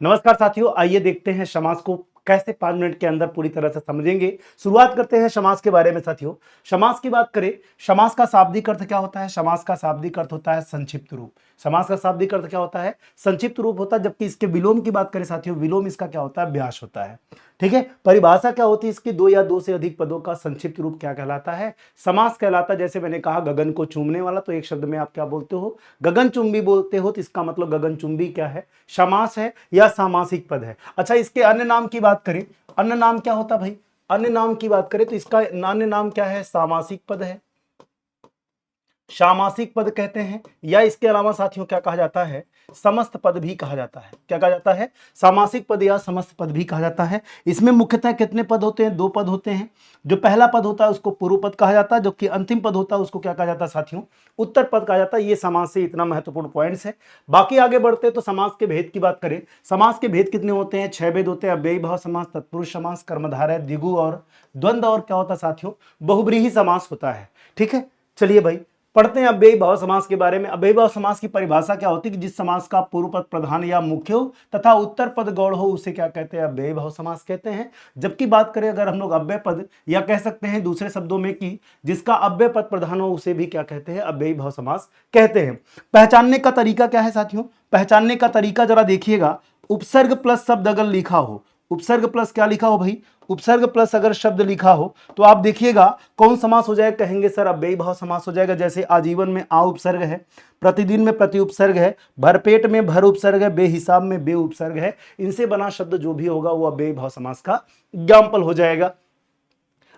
नमस्कार साथियों, आइए देखते हैं समास को कैसे 5 मिनट के अंदर पूरी तरह से समझेंगे। शुरुआत करते हैं समास के बारे में। साथियों, समास की बात करें, समास का शाब्दिक अर्थ क्या होता है? समास का शाब्दिक अर्थ होता है संक्षिप्त रूप। समास का शाब्दिक अर्थ क्या होता है? संक्षिप्त रूप होता है। जबकि इसके विलोम की बात करें साथियों, विलोम इसका क्या होता है? व्यास होता है। ठीक है, परिभाषा क्या होती है इसकी? दो या दो से अधिक पदों का संक्षिप्त रूप क्या कहलाता है? समास कहलाता है। जैसे मैंने कहा गगन को चूमने वाला, तो एक शब्द में आप क्या बोलते हो? गगनचुंबी बोलते हो। तो इसका मतलब गगनचुंबी क्या है? समास है या सामासिक पद है। अच्छा, इसके अन्य नाम की बात करें, अन्य नाम क्या होता भाई? अन्य नाम की बात करें तो इसका अन्य नाम क्या है? सामासिक पद है, सामासिक पद कहते हैं। या इसके अलावा साथियों क्या कहा जाता है? समस्त पद भी कहा जाता है। क्या कहा जाता है? सामासिक पद या समस्त पद भी कहा जाता है। इसमें मुख्यतः कितने पद होते हैं? दो पद होते हैं। जो पहला पद होता है उसको पूर्व पद कहा जाता है, जबकि अंतिम पद होता है उसको क्या कहा जाता है साथियों? उत्तर पद कहा जाता है। ये समास से इतना महत्वपूर्ण पॉइंट्स है। बाकी आगे बढ़ते हैं तो समास के भेद की बात करें। समास के भेद कितने होते हैं? 6 भेद होते हैं। अव्ययी भाव समास, तत्पुरुष समास, कर्मधारय, द्विगु और द्वंद्व, और क्या होता है साथियों? बहुब्रीहि समास होता है। ठीक है, चलिए भाई पढ़ते हैं अव्ययी भाव समास के बारे में। अव्ययी भाव समास की परिभाषा क्या होती है कि जिस समास का पूर्व पद प्रधान या मुख्य हो तथा उत्तर पद गौड़ हो उसे क्या कहते हैं? अव्ययी भाव समास कहते हैं। जबकि बात करें अगर हम लोग अव्यय पद, या कह सकते हैं दूसरे शब्दों में कि जिसका अव्यय पद प्रधान हो उसे भी क्या कहते हैं? अव्ययी भाव समास कहते हैं। पहचानने का तरीका क्या है साथियों? पहचानने का तरीका जरा देखिएगा। उपसर्ग प्लस शब्द अगर लिखा हो, उपसर्ग प्लस क्या लिखा हो भाई? उपसर्ग प्लस अगर शब्द लिखा हो तो आप देखिएगा कौन समास हो जाएगा? कहेंगे सर अव्ययी भाव समास हो जाएगा। जैसे आजीवन में आ उपसर्ग है, प्रतिदिन में प्रति उपसर्ग है, भरपेट में भर उपसर्ग है, बेहिसाब में बे उपसर्ग है। इनसे बना शब्द जो भी होगा वो अव्ययी भाव समास का एग्जाम्पल हो जाएगा।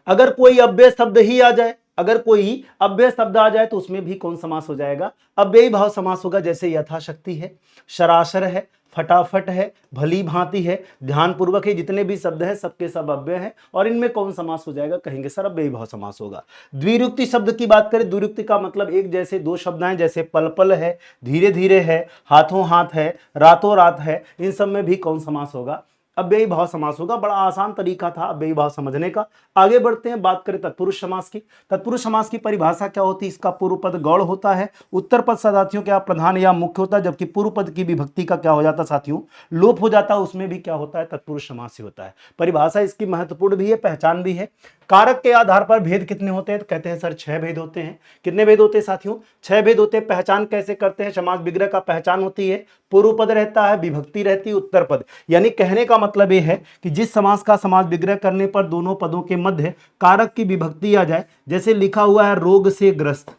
अगर कोई अव्यय शब्द ही आ जाए, अगर कोई अव्यय शब्द आ जाए तो उसमें भी कौन समास हो जाएगा? अव्ययी भाव समास होगा। जैसे यथाशक्ति है, सरासर है, फटाफट है, भली भांति है, ध्यानपूर्वक है। जितने भी शब्द हैं सबके सब अव्यय हैं और इनमें कौन समास हो जाएगा? कहेंगे सर अव्ययी भाव समास होगा। द्विरुक्ति शब्द की बात करें, द्विरुक्ति का मतलब एक जैसे दो शब्द हैं, जैसे पल पल है, धीरे धीरे है, हाथों हाथ है, रातों रात है। इन सब में भी कौन समास होगा? अव्ययी भाव समास होगा। बड़ा आसान तरीका था अव्ययी भाव समझने का। आगे बढ़ते हैं, बात करें तत्पुरुष समास की। तत्पुरुष समास की परिभाषा क्या होती है? इसका पूर्व पद गौड़ होता है, उत्तर पद साथियों क्या प्रधान या मुख्य होता है, जबकि पूर्व पद की विभक्ति का क्या हो जाता है साथियों? लोप हो जाता है। उसमें भी क्या होता है? तत्पुरुष समास ही होता है। परिभाषा इसकी महत्वपूर्ण भी है, पहचान भी है। कारक के आधार पर भेद कितने होते हैं? तो कहते हैं सर 6 भेद होते हैं। कितने भेद होते हैं साथियों? 6 भेद होते हैं। पहचान कैसे करते हैं? समास विग्रह का पहचान होती है, पूर्व पद रहता है, विभक्ति रहती है, उत्तर पद। यानी कहने का मतलब यह है कि जिस समास का समास विग्रह करने पर दोनों पदों के मध्य कारक की विभक्ति आ जाए, जैसे लिखा हुआ है रोग से ग्रस्त,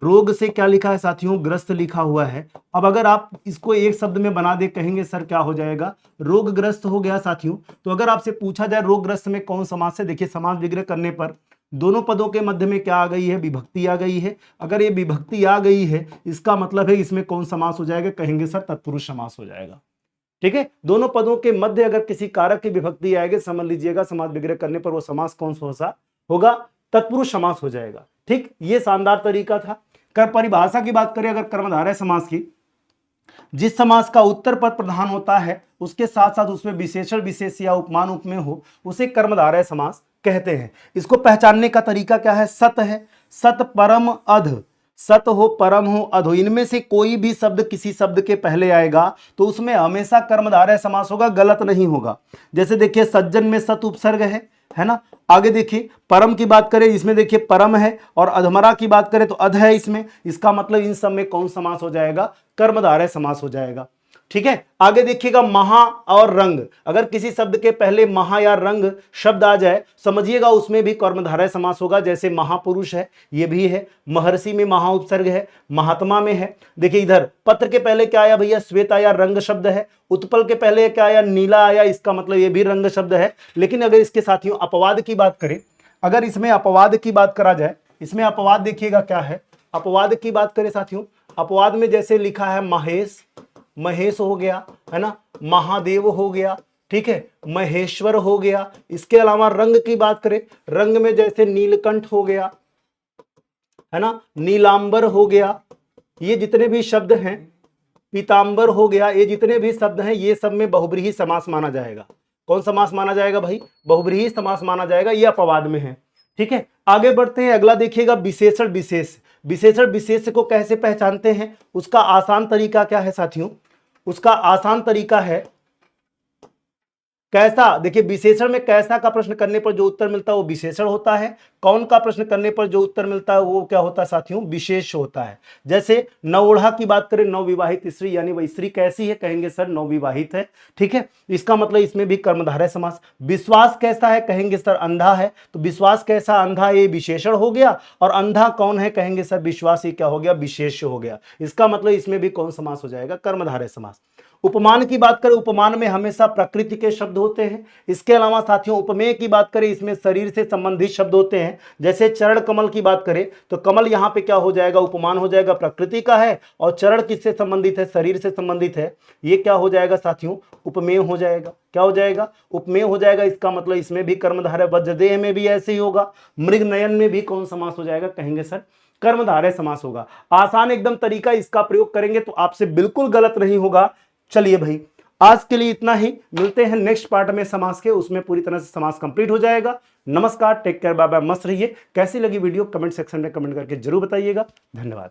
रोग से क्या लिखा है साथियों? ग्रस्त लिखा हुआ है। अब अगर आप इसको एक शब्द में बना दे, कहेंगे सर क्या हो जाएगा? रोगग्रस्त हो गया साथियों। तो अगर आपसे पूछा जाए रोगग्रस्त में कौन समास है, देखिए समास विग्रह करने पर दोनों पदों के मध्य में क्या आ गई है? विभक्ति आ गई है। अगर ये विभक्ति आ गई है इसका मतलब है इसमें कौन समास हो जाएगा? कहेंगे सर तत्पुरुष समास हो जाएगा। ठीक है, दोनों पदों के मध्य अगर किसी कारक की विभक्ति आएगी, समझ लीजिएगा समास विग्रह करने पर वो समास कौन सा होगा? तत्पुरुष समास हो जाएगा। ठीक, ये शानदार तरीका था। कर परिभाषा की बात करें अगर कर्मधारय समास की, जिस समास का उत्तर पद प्रधान होता है उसके साथ साथ उसमें विशेषण विशेष या उपमान उपमेय हो उसे कर्मधारय समास कहते हैं। इसको पहचानने का तरीका क्या है? सत है, सत परम अध, सत हो परम हो अधो, इनमें से कोई भी शब्द किसी शब्द के पहले आएगा तो उसमें हमेशा कर्मधारय समास होगा, गलत नहीं होगा। जैसे देखिए सज्जन में सत उपसर्ग है ना। आगे देखिए परम की बात करें, इसमें देखिए परम है, और अधमरा की बात करें तो अध है इसमें। इसका मतलब इन सब में कौन समास हो जाएगा? कर्मधारय समास हो जाएगा। ठीक है, आगे देखिएगा महा और रंग, अगर किसी शब्द के पहले महा या रंग शब्द आ जाए समझिएगा उसमें भी कर्मधारय समास होगा। जैसे महापुरुष है, ये भी है, महर्षि में महा उपसर्ग है, महात्मा में है। देखिए इधर पत्र के पहले क्या आया भैया? श्वेत आया, रंग शब्द है। उत्पल के पहले क्या आया? नीला आया, इसका मतलब ये भी रंग शब्द है। लेकिन अगर इसके साथियों अपवाद की बात करें, अगर इसमें अपवाद की बात करा जाए, इसमें अपवाद देखिएगा क्या है? अपवाद की बात करें साथियों, अपवाद में जैसे लिखा है महेश, महेश हो गया, है ना, महादेव हो गया, ठीक है, महेश्वर हो गया। इसके अलावा रंग की बात करें, रंग में जैसे नीलकंठ हो गया, है ना, नीलांबर हो गया। ये जितने भी शब्द हैं, पीतांबर हो गया, ये जितने भी शब्द हैं ये सब में बहुब्रीहि समास माना जाएगा। कौन समास माना जाएगा भाई? बहुब्रीहि समास माना जाएगा। ये अपवाद में है। ठीक है, आगे बढ़ते हैं। अगला देखिएगा विशेषण विशेष। विशेषण विशेष को कैसे पहचानते हैं? उसका आसान तरीका क्या है साथियों? उसका आसान तरीका है कैसा, देखिए विशेषण में कैसा का प्रश्न करने पर जो उत्तर मिलता है वो विशेषण होता है, कौन का प्रश्न करने पर जो उत्तर मिलता है वो क्या होता है साथियों, विशेष होता है। जैसे नवोढ़ा की बात करें, नवविवाहित स्त्री, यानी वह स्त्री कैसी है, कहेंगे सर नवविवाहित है, ठीक है, इसका मतलब इसमें भी कर्मधारय समास। विश्वास कैसा है, कहेंगे सर अंधा है, तो विश्वास कैसा अंधा, ये विशेषण हो गया, और अंधा कौन है, कहेंगे सर विश्वास, ये क्या हो गया, विशेष हो गया। इसका मतलब इसमें भी कौन समास हो जाएगा, कर्मधारय समास। उपमान की बात करें, उपमान में हमेशा प्रकृति के शब्द होते हैं। इसके अलावा साथियों उपमेय की बात करें, इसमें शरीर से संबंधित शब्द होते हैं। जैसे चरण कमल की बात करें तो कमल यहां पे क्या हो जाएगा, उपमान हो जाएगा, प्रकृति का है, और चरण किससे संबंधित है, शरीर से संबंधित है, ये क्या हो जाएगा साथियों, उपमेय हो जाएगा। क्या हो जाएगा, उपमेय हो जाएगा। इसका मतलब इसमें भी कर्मधारय, वज्रदेह में भी ऐसे ही होगा, मृग नयन में भी कौन समास हो जाएगा, कहेंगे सर कर्मधारय समास होगा। आसान एकदम तरीका, इसका प्रयोग करेंगे तो आपसे बिल्कुल गलत नहीं होगा। चलिए भाई, आज के लिए इतना ही, मिलते हैं नेक्स्ट पार्ट में समास के, उसमें पूरी तरह से समास कंप्लीट हो जाएगा। नमस्कार, टेक केयर, बाय बाय, मस्त रहिए। कैसी लगी वीडियो कमेंट सेक्शन में कमेंट करके जरूर बताइएगा। धन्यवाद।